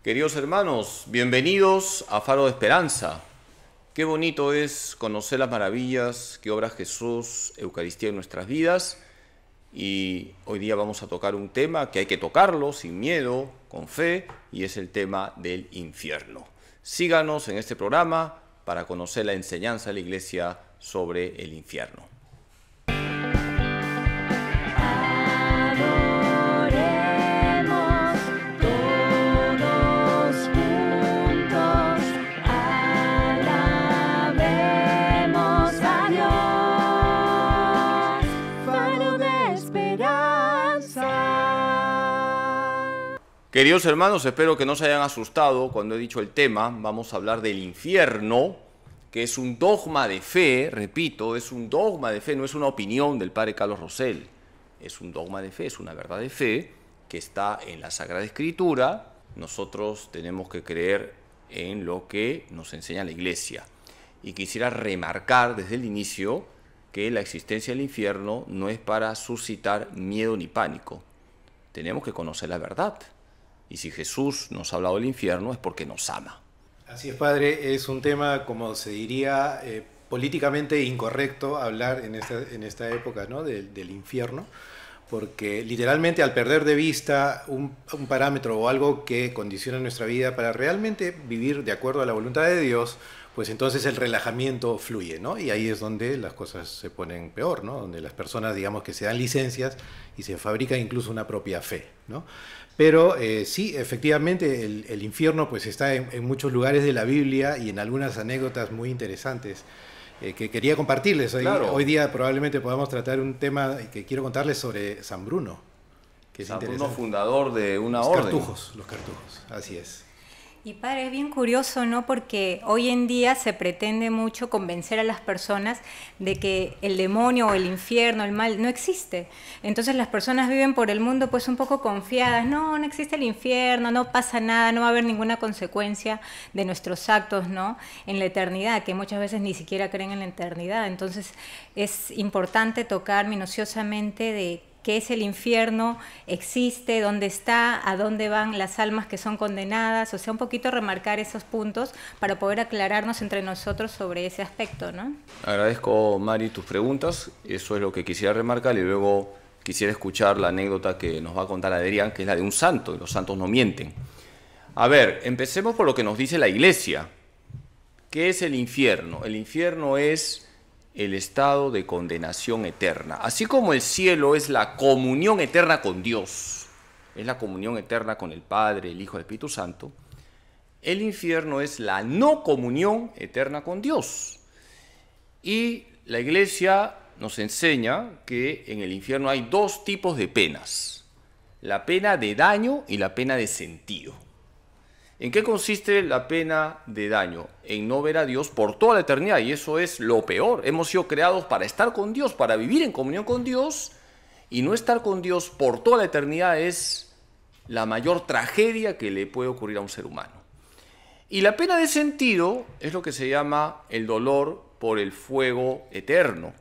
Queridos hermanos, bienvenidos a Faro de Esperanza. Qué bonito es conocer las maravillas que obra Jesús, Eucaristía en nuestras vidas. Y hoy día vamos a tocar un tema que hay que tocarlo sin miedo, con fe, y es el tema del infierno. Síganos en este programa para conocer la enseñanza de la Iglesia sobre el infierno. Queridos hermanos, espero que no se hayan asustado cuando he dicho el tema. Vamos a hablar del infierno, que es un dogma de fe, repito, es un dogma de fe, no es una opinión del padre Carlos Rosell. Es un dogma de fe, es una verdad de fe que está en la Sagrada Escritura. Nosotros tenemos que creer en lo que nos enseña la Iglesia. Y quisiera remarcar desde el inicio que la existencia del infierno no es para suscitar miedo ni pánico. Tenemos que conocer la verdad. Y si Jesús nos ha hablado del infierno es porque nos ama. Así es, padre, es un tema, como se diría, políticamente incorrecto hablar en esta época, ¿no? del infierno, porque literalmente al perder de vista un parámetro o algo que condiciona nuestra vida para realmente vivir de acuerdo a la voluntad de Dios, pues entonces el relajamiento fluye, ¿no? Y ahí es donde las cosas se ponen peor, ¿no? Donde las personas, digamos, que se dan licencias y se fabrica incluso una propia fe, ¿no? Pero sí, efectivamente, el infierno pues está en muchos lugares de la Biblia y en algunas anécdotas muy interesantes que quería compartirles. Claro. Hoy día probablemente podamos tratar un tema que quiero contarles sobre San Bruno. Que es San Bruno, fundador de una orden. Los cartujos, así es. Y padre, es bien curioso, ¿no? Porque hoy en día se pretende mucho convencer a las personas de que el demonio o el infierno, el mal, no existe. Entonces las personas viven por el mundo pues un poco confiadas. No existe el infierno, no pasa nada, no va a haber ninguna consecuencia de nuestros actos, ¿no? En la eternidad, que muchas veces ni siquiera creen en la eternidad. Entonces es importante tocar minuciosamente de qué es el infierno, existe, dónde está, a dónde van las almas que son condenadas, o sea, un poquito remarcar esos puntos para poder aclararnos entre nosotros sobre ese aspecto, ¿no? Agradezco, Mari, tus preguntas, eso es lo que quisiera remarcar y luego quisiera escuchar la anécdota que nos va a contar Adrián, que es la de un santo, y los santos no mienten. A ver, empecemos por lo que nos dice la Iglesia. ¿Qué es el infierno? El infierno es el estado de condenación eterna. Así como el cielo es la comunión eterna con Dios, es la comunión eterna con el Padre, el Hijo y el Espíritu Santo, el infierno es la no comunión eterna con Dios. Y la Iglesia nos enseña que en el infierno hay dos tipos de penas, la pena de daño y la pena de sentido. ¿En qué consiste la pena de daño? En no ver a Dios por toda la eternidad, y eso es lo peor. Hemos sido creados para estar con Dios, para vivir en comunión con Dios, y no estar con Dios por toda la eternidad es la mayor tragedia que le puede ocurrir a un ser humano. Y la pena de sentido es lo que se llama el dolor por el fuego eterno.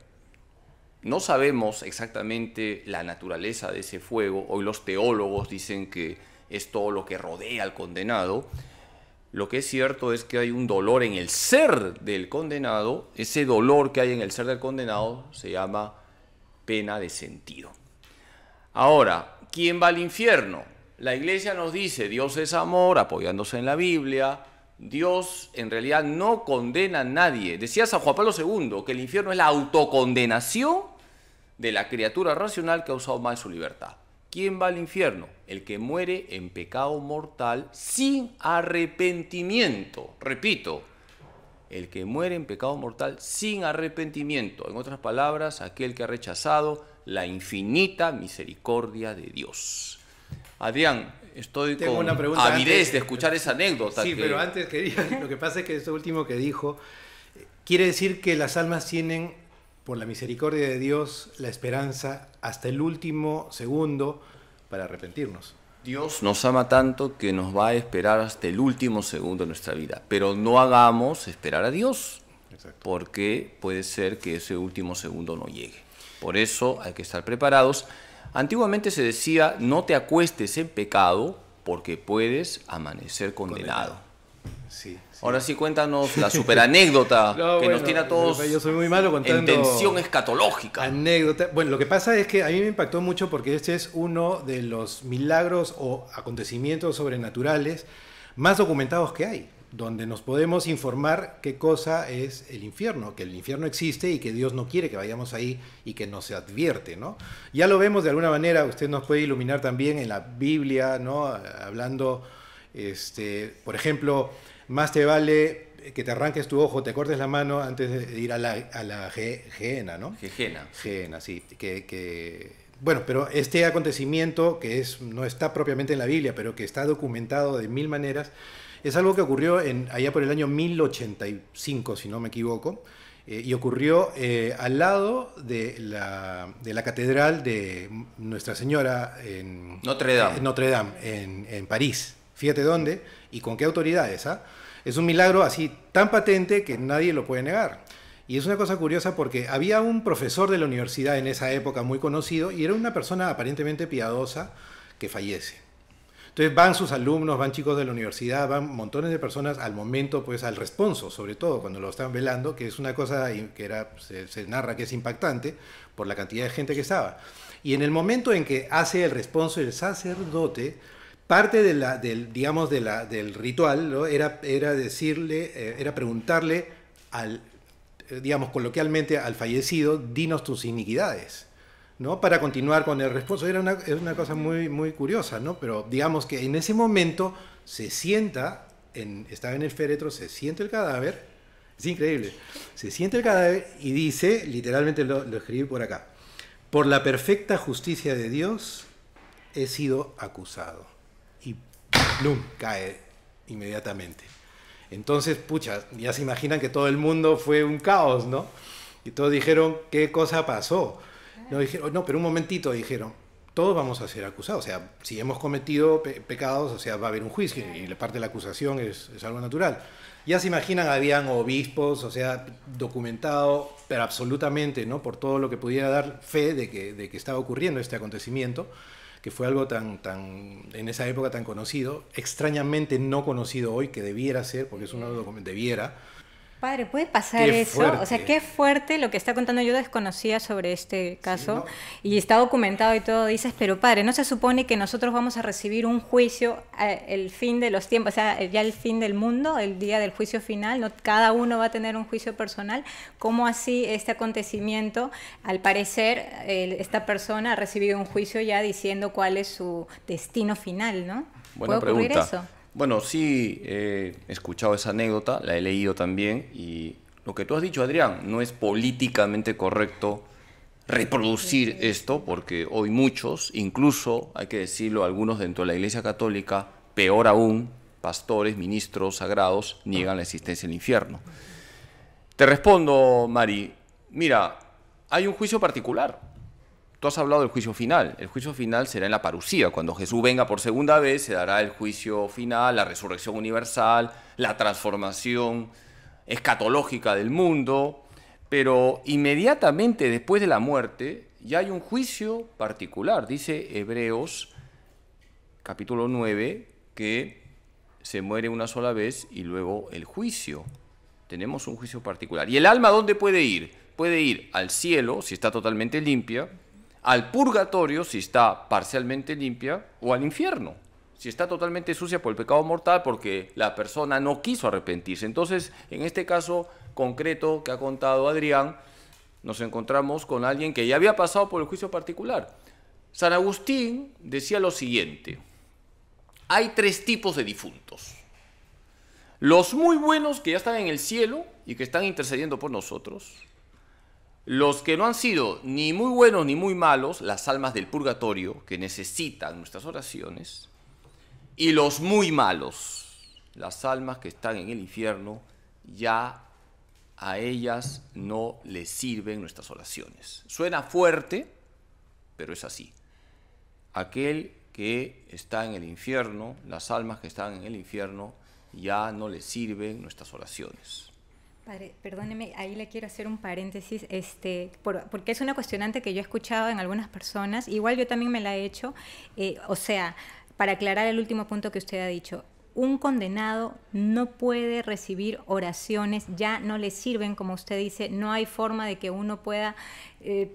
No sabemos exactamente la naturaleza de ese fuego. Hoy los teólogos dicen que es todo lo que rodea al condenado. Lo que es cierto es que hay un dolor en el ser del condenado. Ese dolor que hay en el ser del condenado se llama pena de sentido. Ahora, ¿quién va al infierno? La Iglesia nos dice, Dios es amor, apoyándose en la Biblia. Dios en realidad no condena a nadie. Decía San Juan Pablo II que el infierno es la autocondenación de la criatura racional que ha usado mal su libertad. ¿Quién va al infierno? El que muere en pecado mortal sin arrepentimiento. Repito, el que muere en pecado mortal sin arrepentimiento. En otras palabras, aquel que ha rechazado la infinita misericordia de Dios. Adrián, estoy con avidez de escuchar esa anécdota. Sí, pero antes quería, lo que pasa es que esto último que dijo, quiere decir que las almas tienen, por la misericordia de Dios, la esperanza hasta el último segundo para arrepentirnos. Dios nos ama tanto que nos va a esperar hasta el último segundo de nuestra vida, pero no hagamos esperar a Dios. Exacto. Porque puede ser que ese último segundo no llegue. Por eso hay que estar preparados. Antiguamente se decía, no te acuestes en pecado porque puedes amanecer condenado. Sí, sí. Ahora sí, cuéntanos la super anécdota nos tiene a todos yo soy muy malo contando en tensión escatológica. Anécdota. Bueno, lo que pasa es que a mí me impactó mucho porque este es uno de los milagros o acontecimientos sobrenaturales más documentados que hay, donde nos podemos informar qué cosa es el infierno, que el infierno existe y que Dios no quiere que vayamos ahí y que nos advierte, ¿no? Ya lo vemos de alguna manera, usted nos puede iluminar también en la Biblia, ¿no? Hablando, por ejemplo, más te vale que te arranques tu ojo, te cortes la mano antes de ir a la Gehenna, ¿no? Gehenna, sí. Bueno, pero este acontecimiento que no está propiamente en la Biblia, pero que está documentado de mil maneras, es algo que ocurrió allá por el año 1085, si no me equivoco, y ocurrió al lado de la catedral de Nuestra Señora en Notre Dame, en París. Fíjate dónde y con qué autoridades, ¿ah? Es un milagro así tan patente que nadie lo puede negar. Y es una cosa curiosa porque había un profesor de la universidad en esa época muy conocido y era una persona aparentemente piadosa que fallece. Entonces van sus alumnos, van chicos de la universidad, van montones de personas al momento, pues al responso, sobre todo cuando lo están velando, que es una cosa que se narra que es impactante por la cantidad de gente que estaba. Y en el momento en que hace el responso el sacerdote, parte del ritual, ¿no? era preguntarle digamos coloquialmente al fallecido, dinos tus iniquidades, ¿no? Para continuar con el responso. Es una cosa muy, muy curiosa, ¿no? Pero digamos que en ese momento estaba en el féretro, se siente el cadáver, es increíble, se siente el cadáver y dice, literalmente lo escribí por acá: por la perfecta justicia de Dios he sido acusado. Y ¡plum! Cae inmediatamente. Entonces, pucha, ya se imaginan que todo el mundo fue un caos, ¿no? Y todos dijeron, ¿qué cosa pasó? No, dijeron, no, pero un momentito, dijeron, todos vamos a ser acusados. O sea, si hemos cometido pecados, o sea, va a haber un juicio y la parte de la acusación es algo natural. Ya se imaginan, habían obispos, o sea, documentado, pero absolutamente, ¿no? Por todo lo que pudiera dar fe de que estaba ocurriendo este acontecimiento, que fue algo en esa época tan conocido, extrañamente no conocido hoy, que debiera ser, porque es un documento, debiera. Padre, ¿puede pasar qué eso? Fuerte. O sea, qué fuerte lo que está contando. Yo desconocía sobre este caso, sí, ¿no? Y está documentado y todo. Dices, pero padre, ¿no se supone que nosotros vamos a recibir un juicio el fin de los tiempos, o sea, ya el fin del mundo, el día del juicio final? ¿No? Cada uno va a tener un juicio personal. ¿Cómo así este acontecimiento? Al parecer, esta persona ha recibido un juicio ya diciendo cuál es su destino final, ¿no? Buena ¿Puede ocurrir pregunta. eso? Bueno, sí, he escuchado esa anécdota, la he leído también, y lo que tú has dicho, Adrián, no es políticamente correcto reproducir esto, porque hoy muchos, incluso, hay que decirlo, algunos dentro de la Iglesia Católica, peor aún, pastores, ministros sagrados, niegan la existencia del infierno. Te respondo, Mari, mira, hay un juicio particular. Tú has hablado del juicio final. El juicio final será en la parusía. Cuando Jesús venga por segunda vez, se dará el juicio final, la resurrección universal, la transformación escatológica del mundo. Pero inmediatamente después de la muerte, ya hay un juicio particular. Dice Hebreos, capítulo 9, que se muere una sola vez y luego el juicio. Tenemos un juicio particular. ¿Y el alma dónde puede ir? Puede ir al cielo, si está totalmente limpia, al purgatorio, si está parcialmente limpia, o al infierno, si está totalmente sucia por el pecado mortal, porque la persona no quiso arrepentirse. Entonces, en este caso concreto que ha contado Adrián, nos encontramos con alguien que ya había pasado por el juicio particular. San Agustín decía lo siguiente: hay tres tipos de difuntos. Los muy buenos, que ya están en el cielo y que están intercediendo por nosotros. Los que no han sido ni muy buenos ni muy malos, las almas del purgatorio, que necesitan nuestras oraciones. Y los muy malos, las almas que están en el infierno, ya a ellas no les sirven nuestras oraciones. Suena fuerte, pero es así. Aquel que está en el infierno, las almas que están en el infierno, ya no les sirven nuestras oraciones. Padre, perdóneme, ahí le quiero hacer un paréntesis, porque es una cuestionante que yo he escuchado en algunas personas, igual yo también me la he hecho, o sea, para aclarar el último punto que usted ha dicho, un condenado no puede recibir oraciones, ya no le sirven, como usted dice, no hay forma de que uno pueda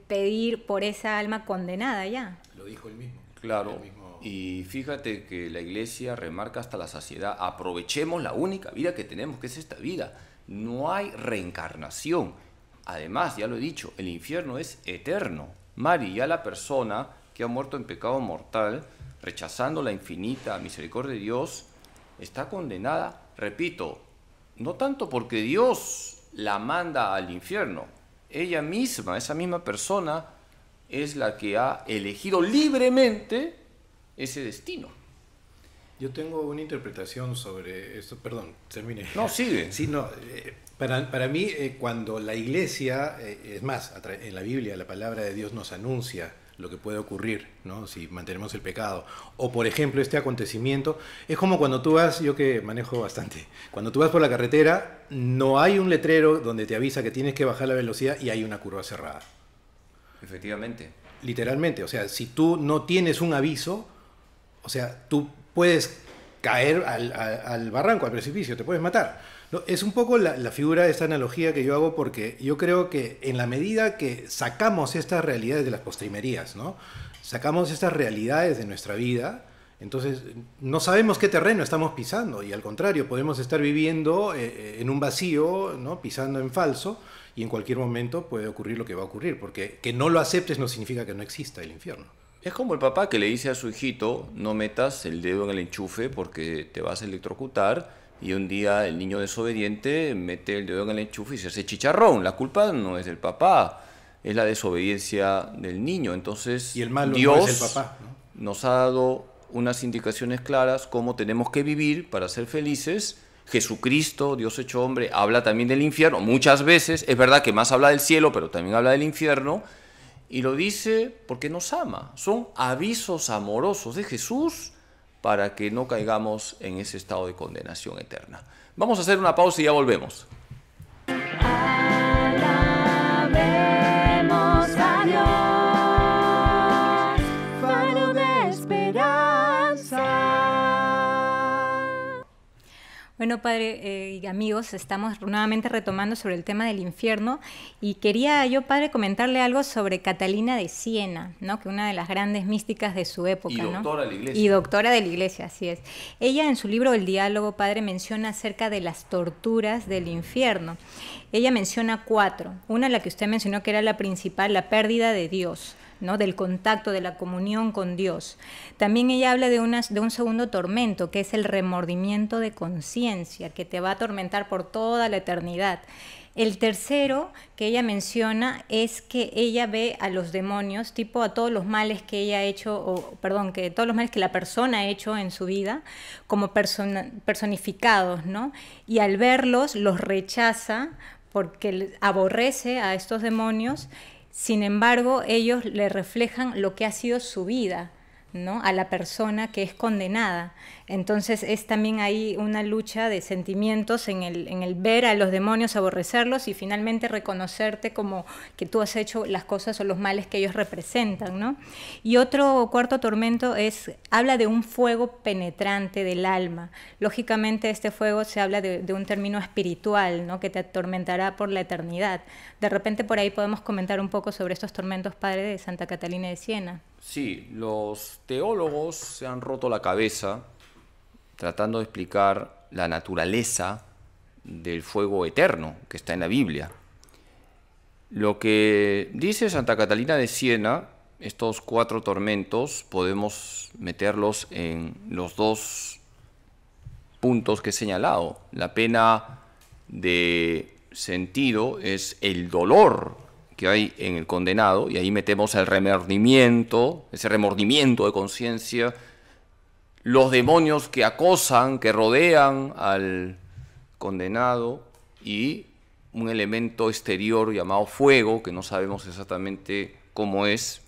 pedir por esa alma condenada ya. Lo dijo él mismo. Claro, y fíjate que la Iglesia remarca hasta la saciedad, aprovechemos la única vida que tenemos, que es esta vida. No hay reencarnación. Además, ya lo he dicho, el infierno es eterno. Mari, ya la persona que ha muerto en pecado mortal, rechazando la infinita misericordia de Dios, está condenada, repito, no tanto porque Dios la manda al infierno, ella misma, esa misma persona, es la que ha elegido libremente ese destino. Yo tengo una interpretación sobre esto, perdón, termine. No, sigue. Sí, no, para mí, cuando la Iglesia, es más, en la Biblia la palabra de Dios nos anuncia lo que puede ocurrir, ¿no? Si mantenemos el pecado. O, por ejemplo, este acontecimiento, es como cuando tú vas, yo que manejo bastante, cuando tú vas por la carretera, no hay un letrero donde te avisa que tienes que bajar la velocidad y hay una curva cerrada. Efectivamente. Literalmente, o sea, si tú no tienes un aviso, o sea, tú puedes caer al barranco, al precipicio, te puedes matar. No, es un poco la figura de esta analogía que yo hago, porque yo creo que en la medida que sacamos estas realidades de las postrimerías, ¿no? Sacamos estas realidades de nuestra vida, entonces no sabemos qué terreno estamos pisando, y al contrario, podemos estar viviendo en un vacío, ¿no? Pisando en falso, y en cualquier momento puede ocurrir lo que va a ocurrir, porque que no lo aceptes no significa que no exista el infierno. Es como el papá que le dice a su hijito, no metas el dedo en el enchufe porque te vas a electrocutar, y un día el niño desobediente mete el dedo en el enchufe y se hace chicharrón. La culpa no es del papá, es la desobediencia del niño. Entonces, y el malo Dios no es el papá, ¿no? Nos ha dado unas indicaciones claras cómo tenemos que vivir para ser felices. Jesucristo, Dios hecho hombre, habla también del infierno muchas veces. Es verdad que más habla del cielo, pero también habla del infierno. Y lo dice porque nos ama. Son avisos amorosos de Jesús para que no caigamos en ese estado de condenación eterna. Vamos a hacer una pausa y ya volvemos. Alabemos a Dios, faro de esperanza. Bueno, padre y amigos, estamos nuevamente retomando sobre el tema del infierno, y quería yo, padre, comentarle algo sobre Catalina de Siena, ¿no? Que una de las grandes místicas de su época, Y doctora de la Iglesia. Y doctora de la Iglesia, así es. Ella en su libro El Diálogo, padre, menciona acerca de las torturas del infierno. Ella menciona 4. Una, la que usted mencionó, que era la principal, la pérdida de Dios, ¿no? Del contacto, de la comunión con Dios. También ella habla de un segundo tormento, que es el remordimiento de conciencia, que te va a atormentar por toda la eternidad. El tercero que ella menciona es que ella ve a los demonios, tipo a todos los males que ella ha hecho, que todos los males que la persona ha hecho en su vida, como personificados, ¿no? Y al verlos, los rechaza porque aborrece a estos demonios. Sin embargo, ellos le reflejan lo que ha sido su vida, ¿no? A la persona que es condenada. Entonces es también ahí una lucha de sentimientos en el ver a los demonios, aborrecerlos, y finalmente reconocerte como que tú has hecho las cosas o los males que ellos representan, ¿no? Y otro cuarto tormento habla de un fuego penetrante del alma. Lógicamente este fuego se habla de un término espiritual, ¿no? Que te atormentará por la eternidad. De repente por ahí podemos comentar un poco sobre estos tormentos, padre, de Santa Catalina de Siena. Sí, los teólogos se han roto la cabeza tratando de explicar la naturaleza del fuego eterno que está en la Biblia. Lo que dice Santa Catalina de Siena, estos 4 tormentos, podemos meterlos en los 2 puntos que he señalado. La pena de sentido es el dolor que hay en el condenado, y ahí metemos el remordimiento, ese remordimiento de conciencia, los demonios que acosan, que rodean al condenado, y un elemento exterior llamado fuego, que no sabemos exactamente cómo es.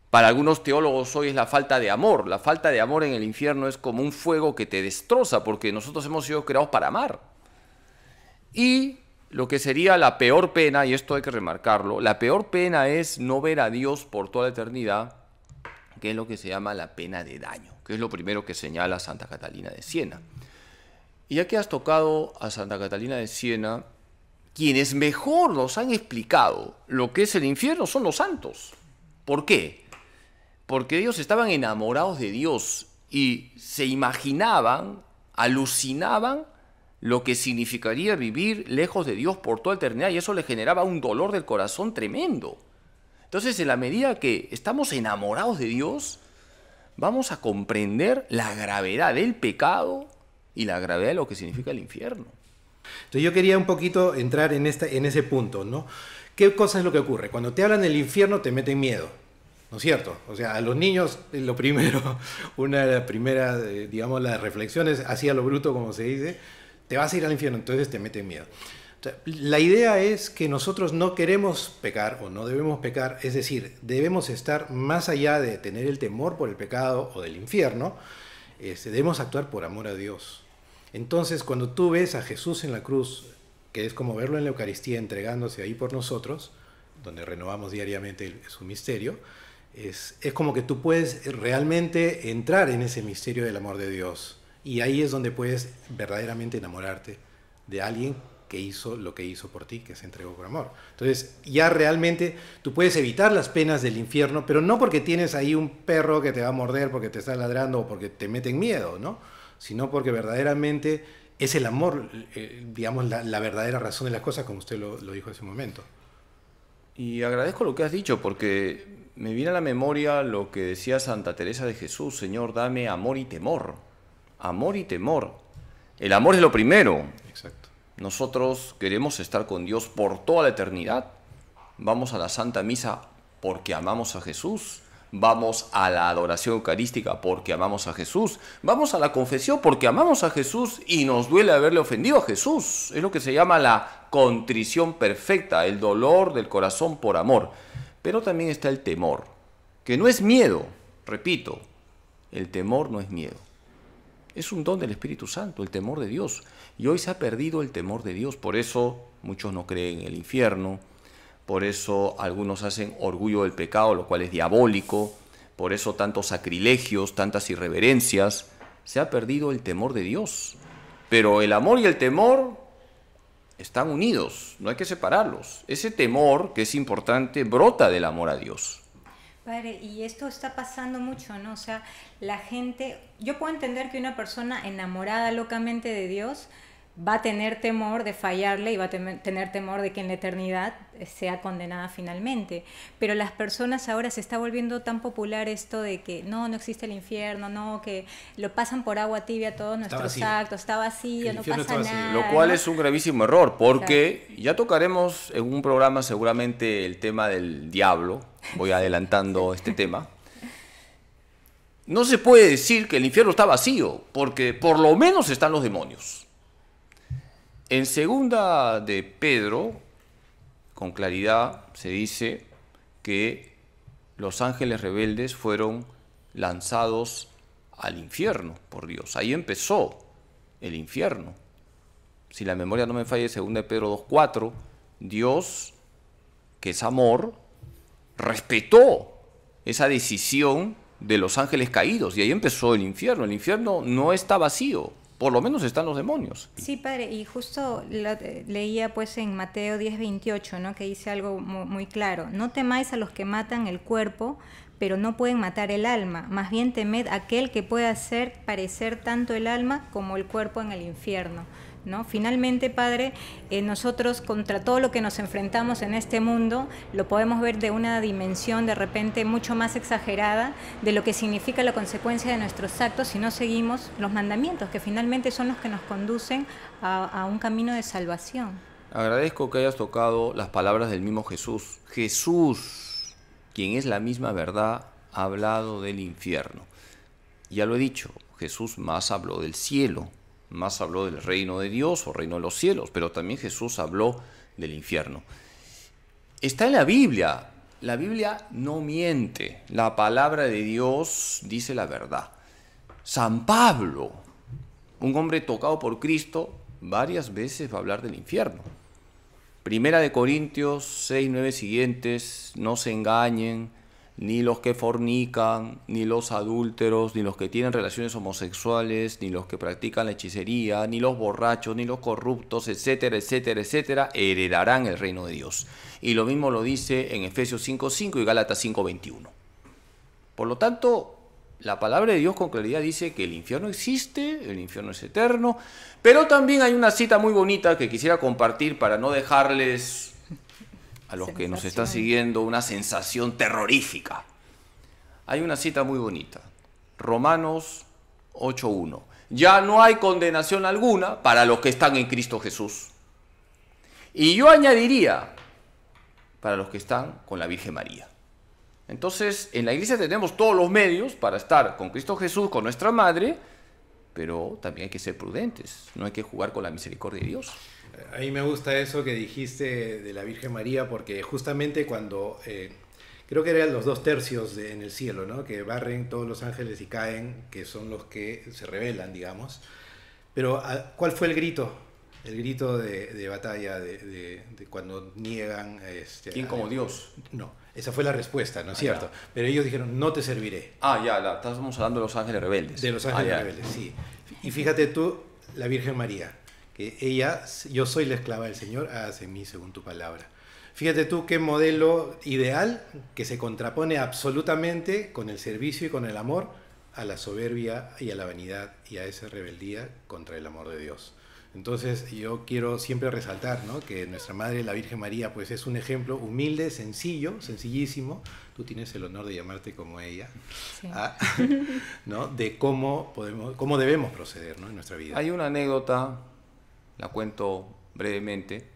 Para algunos teólogos hoy es la falta de amor. La falta de amor en el infierno es como un fuego que te destroza, porque nosotros hemos sido creados para amar. Y lo que sería la peor pena, y esto hay que remarcarlo, la peor pena es no ver a Dios por toda la eternidad, que es lo que se llama la pena de daño, que que es lo primero que señala Santa Catalina de Siena. Y ya que has tocado a Santa Catalina de Siena, quienes mejor nos han explicado lo que es el infierno son los santos. ¿Por qué? Porque ellos estaban enamorados de Dios y se imaginaban, alucinaban lo que significaría vivir lejos de Dios por toda eternidad, y eso les generaba un dolor del corazón tremendo. Entonces, en la medida que estamos enamorados de Dios, vamos a comprender la gravedad del pecado y la gravedad de lo que significa el infierno. Entonces yo quería un poquito entrar en ese punto, ¿no? ¿Qué cosa es lo que ocurre? Cuando te hablan del infierno te meten miedo, ¿no es cierto? O sea, a los niños lo primero, una de las primeras, digamos, las reflexiones, así a lo bruto como se dice, te vas a ir al infierno, entonces te meten miedo. O sea, la idea es que nosotros no queremos pecar o no debemos pecar, es decir, debemos estar más allá de tener el temor por el pecado o del infierno, debemos actuar por amor a Dios. Entonces, cuando tú ves a Jesús en la cruz, que es como verlo en la Eucaristía entregándose ahí por nosotros, donde renovamos diariamente su misterio, es como que tú puedes realmente entrar en ese misterio del amor de Dios. Y ahí es donde puedes verdaderamente enamorarte de alguien que hizo lo que hizo por ti, que se entregó por amor. Entonces, ya realmente tú puedes evitar las penas del infierno, pero no porque tienes ahí un perro que te va a morder porque te está ladrando o porque te meten miedo, ¿no? Sino porque verdaderamente es el amor, digamos, la verdadera razón de las cosas, como usted lo dijo hace un momento. Y agradezco lo que has dicho, porque me viene a la memoria lo que decía Santa Teresa de Jesús: Señor, dame amor y temor. Amor y temor. El amor es lo primero. Exacto. Nosotros queremos estar con Dios por toda la eternidad. Vamos a la Santa Misa porque amamos a Jesús. Vamos a la adoración eucarística porque amamos a Jesús. Vamos a la confesión porque amamos a Jesús y nos duele haberle ofendido a Jesús. Es lo que se llama la contrición perfecta, el dolor del corazón por amor. Pero también está el temor, que no es miedo. Repito, el temor no es miedo. Es un don del Espíritu Santo, el temor de Dios. Y hoy se ha perdido el temor de Dios. Por eso muchos no creen en el infierno. Por eso algunos hacen orgullo del pecado, lo cual es diabólico. Por eso tantos sacrilegios, tantas irreverencias. Se ha perdido el temor de Dios. Pero el amor y el temor están unidos, no hay que separarlos. Ese temor, que es importante, brota del amor a Dios. Padre, y esto está pasando mucho, ¿no? O sea, la gente, yo puedo entender que una persona enamorada locamente de Dios va a tener temor de fallarle y va a tener temor de que en la eternidad sea condenada finalmente. Pero las personas ahora se está volviendo tan popular esto de que no existe el infierno, no, que lo pasan por agua tibia todos nuestros actos, está vacío, no pasa nada. Lo cual ¿no? es un gravísimo error, porque ya tocaremos en un programa seguramente el tema del diablo. Voy adelantando este tema. No se puede decir que el infierno está vacío, porque por lo menos están los demonios. En segunda de Pedro, con claridad, se dice que los ángeles rebeldes fueron lanzados al infierno por Dios. Ahí empezó el infierno. Si la memoria no me falla, segunda de Pedro 2:4, Dios, que es amor, respetó esa decisión de los ángeles caídos y ahí empezó el infierno. El infierno no está vacío. Por lo menos están los demonios. Sí, padre, y justo leía pues en Mateo 10:28, ¿no? Que dice algo muy claro: no temáis a los que matan el cuerpo, pero no pueden matar el alma, más bien temed a aquel que puede hacer parecer tanto el alma como el cuerpo en el infierno, ¿no? Finalmente, Padre, nosotros contra todo lo que nos enfrentamos en este mundo lo podemos ver de una dimensión de repente mucho más exagerada de lo que significa la consecuencia de nuestros actos si no seguimos los mandamientos, que finalmente son los que nos conducen a un camino de salvación. Agradezco que hayas tocado las palabras del mismo Jesús. Jesús, quien es la misma verdad, ha hablado del infierno. Ya lo he dicho, Jesús más habló del cielo, más habló del reino de Dios o reino de los cielos, pero también Jesús habló del infierno. Está en la Biblia no miente, la palabra de Dios dice la verdad. San Pablo, un hombre tocado por Cristo, varias veces va a hablar del infierno. Primera de Corintios 6, 9 siguientes: no se engañen, ni los que fornican, ni los adúlteros, ni los que tienen relaciones homosexuales, ni los que practican la hechicería, ni los borrachos, ni los corruptos, etcétera, etcétera, etcétera, heredarán el reino de Dios. Y lo mismo lo dice en Efesios 5:5 y Gálatas 5:21. Por lo tanto, la palabra de Dios con claridad dice que el infierno existe, el infierno es eterno, pero también hay una cita muy bonita que quisiera compartir para no dejarles a los que nos están siguiendo una sensación terrorífica. Hay una cita muy bonita, Romanos 8:1. Ya no hay condenación alguna para los que están en Cristo Jesús. Y yo añadiría, para los que están con la Virgen María. Entonces, en la iglesia tenemos todos los medios para estar con Cristo Jesús, con nuestra Madre, pero también hay que ser prudentes, no hay que jugar con la misericordia de Dios. A mí me gusta eso que dijiste de la Virgen María, porque justamente cuando, creo que eran los 2 tercios en el cielo, ¿no? Que barren todos los ángeles y caen, que son los que se rebelan, digamos. Pero, ¿cuál fue el grito? El grito de batalla de cuando niegan... ¿Quién como Dios? No, esa fue la respuesta, ¿no es cierto? Ya. Pero ellos dijeron, no te serviré. Estamos hablando de los ángeles rebeldes. De los ángeles rebeldes, sí. Y fíjate tú, la Virgen María, que ella, yo soy la esclava del Señor, hágase en mí según tu palabra. Fíjate tú qué modelo ideal que se contrapone absolutamente con el servicio y con el amor a la soberbia y a la vanidad y a esa rebeldía contra el amor de Dios. Entonces yo quiero siempre resaltar, ¿no? Que nuestra Madre, la Virgen María, pues es un ejemplo humilde, sencillo, sencillísimo. Tú tienes el honor de llamarte como ella, sí. ¿No? De cómo debemos proceder, ¿no? En nuestra vida. Hay una anécdota, la cuento brevemente.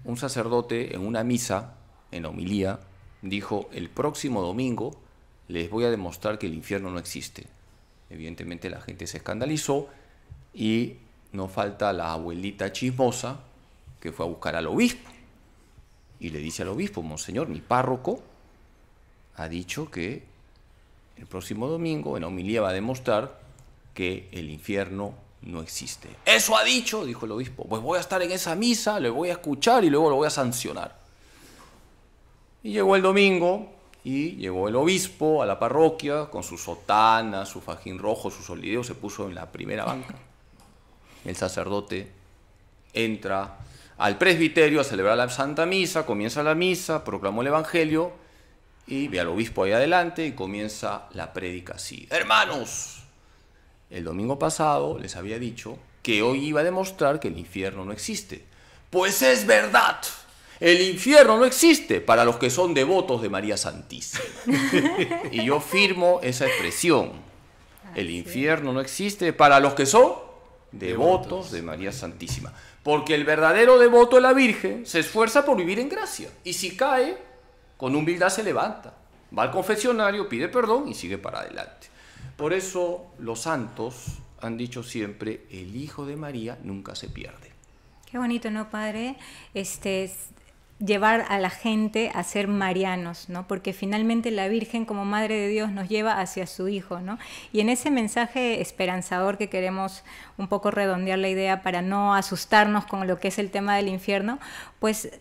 Un sacerdote en una misa, en la homilía, dijo: el próximo domingo les voy a demostrar que el infierno no existe. Evidentemente la gente se escandalizó y no falta la abuelita chismosa que fue a buscar al obispo y le dice al obispo: monseñor, mi párroco ha dicho que el próximo domingo en la homilía va a demostrar que el infierno no existe. Eso ha dicho, dijo el obispo. Pues voy a estar en esa misa, le voy a escuchar y luego lo voy a sancionar. Y llegó el domingo y llegó el obispo a la parroquia con su sotana, su fajín rojo, su solideo, se puso en la primera banca. El sacerdote entra al presbiterio a celebrar la Santa Misa, comienza la misa, proclamó el Evangelio y ve al obispo ahí adelante y comienza la prédica así: hermanos, el domingo pasado les había dicho que hoy iba a demostrar que el infierno no existe. Pues es verdad, el infierno no existe para los que son devotos de María Santísima. Y yo firmo esa expresión. El infierno no existe para los que son devotos de María Santísima. Porque el verdadero devoto de la Virgen se esfuerza por vivir en gracia. Y si cae, con humildad se levanta. Va al confesionario, pide perdón y sigue para adelante. Por eso los santos han dicho siempre: el Hijo de María nunca se pierde. Qué bonito, ¿no, padre? Llevar a la gente a ser marianos, ¿no? Porque finalmente la Virgen como Madre de Dios nos lleva hacia su Hijo, ¿no? Y en ese mensaje esperanzador que queremos un poco redondear la idea para no asustarnos con lo que es el tema del infierno, pues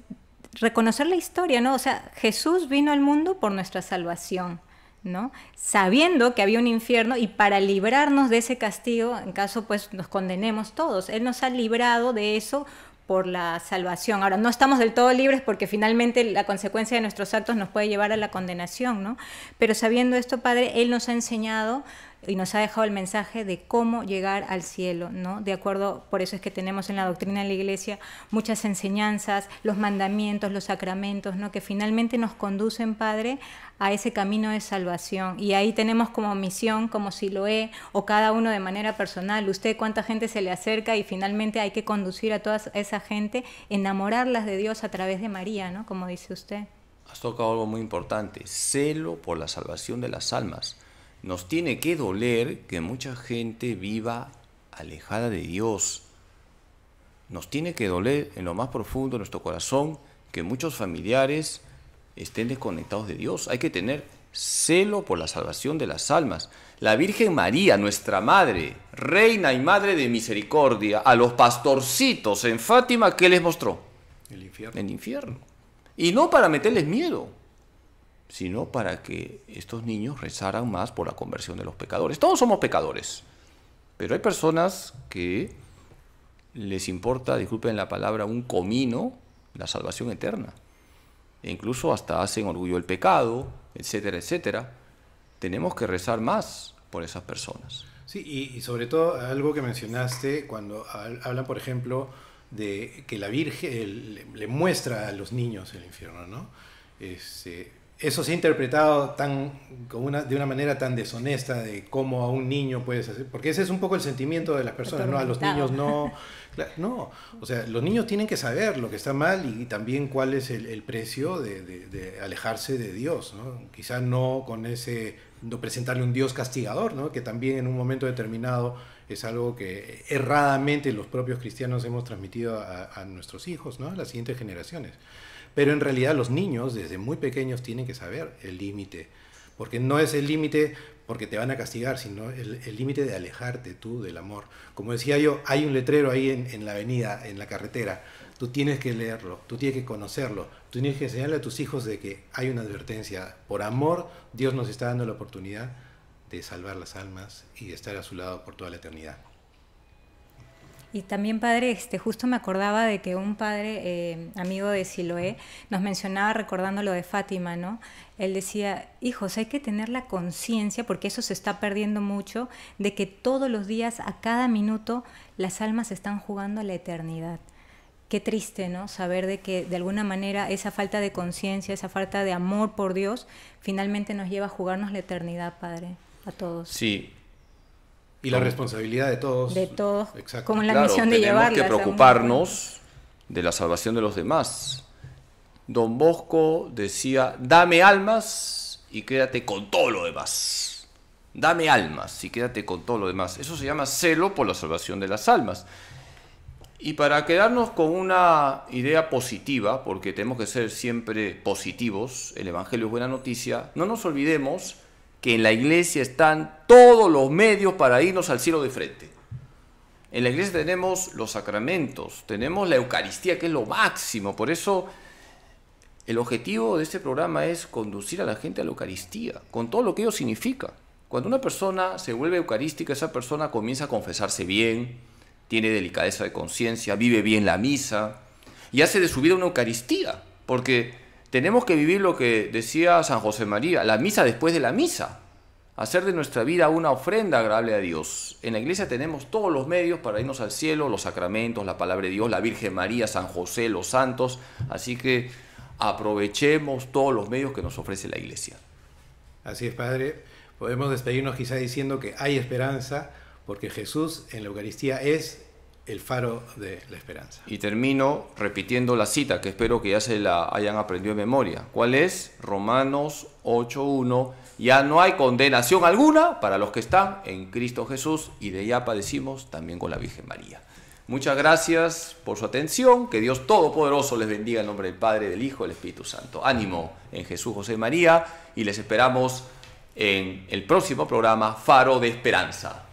reconocer la historia, ¿no? O sea, Jesús vino al mundo por nuestra salvación, ¿no? Sabiendo que había un infierno y para librarnos de ese castigo, en caso pues nos condenemos todos. Él nos ha librado de eso por la salvación. Ahora, no estamos del todo libres porque finalmente la consecuencia de nuestros actos nos puede llevar a la condenación, ¿no? Pero sabiendo esto, Padre, Él nos ha enseñado y nos ha dejado el mensaje de cómo llegar al cielo, ¿no? De acuerdo, por eso es que tenemos en la doctrina de la Iglesia muchas enseñanzas, los mandamientos, los sacramentos, ¿no? Que finalmente nos conducen, Padre, a ese camino de salvación. Y ahí tenemos como misión, como Siloé, o cada uno de manera personal, usted cuánta gente se le acerca y finalmente hay que conducir a toda esa gente, enamorarlas de Dios a través de María, ¿no? Como dice usted. Has tocado algo muy importante: celo por la salvación de las almas. Nos tiene que doler que mucha gente viva alejada de Dios. Nos tiene que doler en lo más profundo de nuestro corazón que muchos familiares estén desconectados de Dios. Hay que tener celo por la salvación de las almas. La Virgen María, nuestra Madre, Reina y Madre de Misericordia, a los pastorcitos en Fátima, ¿qué les mostró? El infierno. El infierno. Y no para meterles miedo, sino para que estos niños rezaran más por la conversión de los pecadores. Todos somos pecadores, pero hay personas que les importa, disculpen la palabra, un comino la salvación eterna. E incluso hasta hacen orgullo del pecado, etcétera, etcétera. Tenemos que rezar más por esas personas. Sí, y sobre todo algo que mencionaste cuando hablan, por ejemplo, de que la Virgen le muestra a los niños el infierno, ¿no? Eso se ha interpretado de una manera tan deshonesta de cómo a un niño puedes hacer, porque ese es un poco el sentimiento de las personas, ¿no? A los niños no, no, o sea, los niños tienen que saber lo que está mal y también cuál es el precio de alejarse de Dios, ¿no? Quizá no con no presentarle un Dios castigador, ¿no? Que también en un momento determinado es algo que erradamente los propios cristianos hemos transmitido a nuestros hijos, ¿no? A las siguientes generaciones. Pero en realidad los niños desde muy pequeños tienen que saber el límite, porque no es el límite porque te van a castigar, sino el límite de alejarte tú del amor. Como decía yo, hay un letrero ahí en la avenida, en la carretera, tú tienes que leerlo, tú tienes que conocerlo, tú tienes que enseñarle a tus hijos de que hay una advertencia. Por amor, Dios nos está dando la oportunidad de salvar las almas y de estar a su lado por toda la eternidad. Y también, padre, justo me acordaba de que un padre, amigo de Siloé, nos mencionaba recordando lo de Fátima, ¿no? Él decía, hijos, hay que tener la conciencia, porque eso se está perdiendo mucho, de que todos los días, a cada minuto, las almas están jugando a la eternidad. Qué triste, ¿no? Saber de que de alguna manera esa falta de conciencia, esa falta de amor por Dios, finalmente nos lleva a jugarnos la eternidad, padre, a todos. Sí. Y la responsabilidad de todos. De todos, exacto, como la misión de llevarlas. Tenemos que preocuparnos de la salvación de los demás. Don Bosco decía, dame almas y quédate con todo lo demás. Dame almas y quédate con todo lo demás. Eso se llama celo por la salvación de las almas. Y para quedarnos con una idea positiva, porque tenemos que ser siempre positivos, el Evangelio es buena noticia, no nos olvidemos que en la iglesia están todos los medios para irnos al cielo de frente. En la iglesia tenemos los sacramentos, tenemos la Eucaristía, que es lo máximo. Por eso el objetivo de este programa es conducir a la gente a la Eucaristía, con todo lo que ello significa. Cuando una persona se vuelve eucarística, esa persona comienza a confesarse bien, tiene delicadeza de conciencia, vive bien la misa y hace de su vida una Eucaristía, porque tenemos que vivir lo que decía San José María, la misa después de la misa, hacer de nuestra vida una ofrenda agradable a Dios. En la iglesia tenemos todos los medios para irnos al cielo, los sacramentos, la palabra de Dios, la Virgen María, San José, los santos, así que aprovechemos todos los medios que nos ofrece la iglesia. Así es, padre. Podemos despedirnos quizá diciendo que hay esperanza, porque Jesús en la Eucaristía es el faro de la esperanza. Y termino repitiendo la cita que espero que ya se la hayan aprendido de memoria. ¿Cuál es? Romanos 8:1. Ya no hay condenación alguna para los que están en Cristo Jesús, y de ella padecimos también con la Virgen María. Muchas gracias por su atención. Que Dios Todopoderoso les bendiga en nombre del Padre, del Hijo y del Espíritu Santo. Ánimo en Jesús, José y María, y les esperamos en el próximo programa Faro de Esperanza.